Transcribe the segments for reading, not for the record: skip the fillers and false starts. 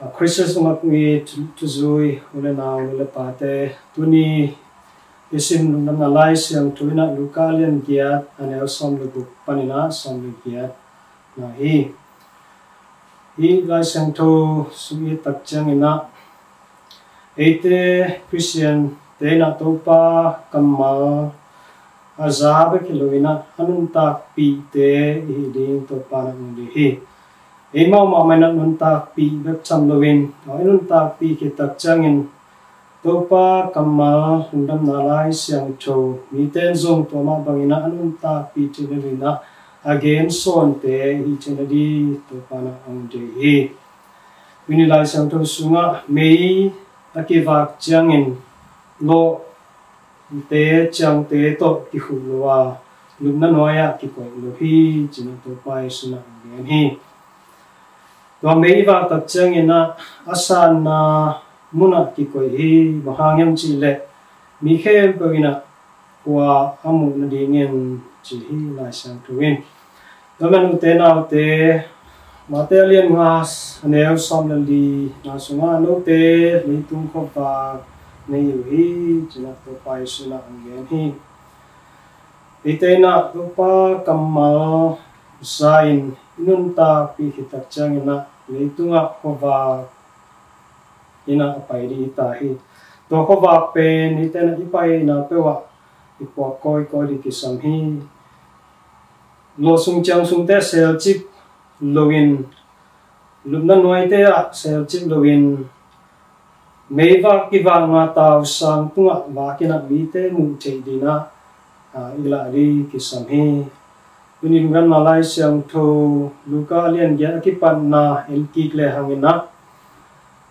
Christus umakmi tuzui ulenaw nilepate tuni isim nung nalay siyang tuwina lukalian giat ane som lubuk panina som giat na hi lay siyang tu sumi takjang ina ete Christian te na topa kamal azabe kiloina anun tak pi te hiding topa na mundi Emaw mamay nuntak pi bekcam lawin. Nuntak pi kitak jangin. Topa kamal hundam nalay siyang chow. Miten zong toma bangina nuntak pi tinalina. Again son te hi tinadi topa na ang dehi. Winilay siyang chow sunga may takivak jangin. Lo te jang te to kihulawa. Lubna noya kikoy lohi jinatopa isuna ang hi. Wa may iba takjang ina asan na muna kikoy hi mahangyam chile mikhem pagina wa amu na dingin chihi la sang tuwin daman utena te material ngas anel somnali na sunga no te litung ko pa nei hi china to pai suna anggen hi itena to pa kamal sain inunta pi hitakjang ina leitunga kova ina apai di itahi to kova pen itena ipai na pewa ipo koi di kisamhi lo sung chang sung te sel chip lowin lumna noi te a sel chip lowin meiva kiva nga taw sang tunga bakina bite mu cheidina ila ri kisamhi Unilungan malay siyang to luka lian gya akipan na elkik le hangina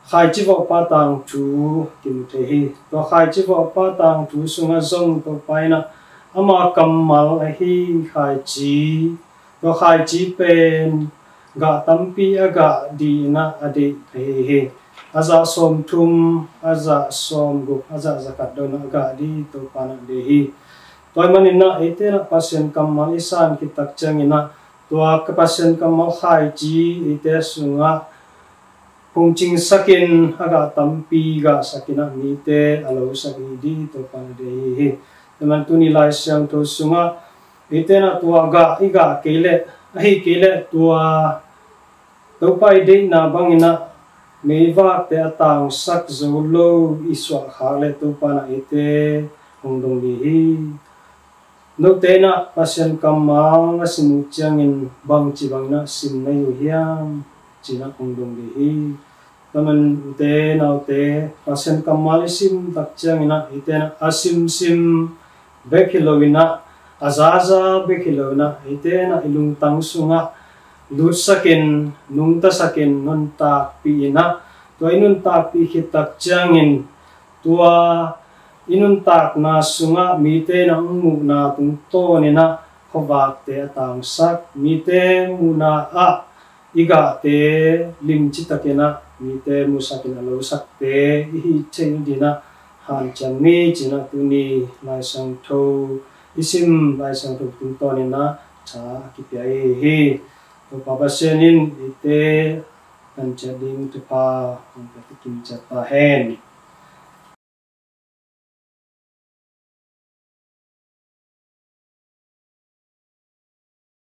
khai chivo patang tu kimutehi to khai chivo patang tu sunga zong to paina ama kamal ahi khai chi to khai chi pen ga tampi aga di na adi he aza som tum aza som gu aza zakat don aga di to pana dehi Toy manina ite na pasien kamal isan kitak jangina tua ke pasien kamal khai ji ite sunga pungching sakin aga tampi ga sakina mite alo sakidi to pandehi teman tu nilai siang to sunga ite na tua ga iga kele ahi kele tua topai de na bangina meiva te atang sak zolo iswa khale to pana ite hongdong dihi No tena pasien kamal nga sinutyangin bang chibang na sim na yuhiyang china kongdong dihi. Taman tena te pasien kamal isim takchangina itena asim sim bekilowina azaza bekilowina itena ilung tangsunga lusakin nungta sakin nunta piina tua inunta pi hitakchangin tua inuntak na sunga mite na umu na tungto ni na kovak te atang sak mite muna iga te limchita kena mite musakin alo sak te ihi cheng dina han chang ni china tuni lai sang tho isim lai sang tho tungto ni na cha kipiai hi to papasenin ite kan chading tu pa ang patikin chata hen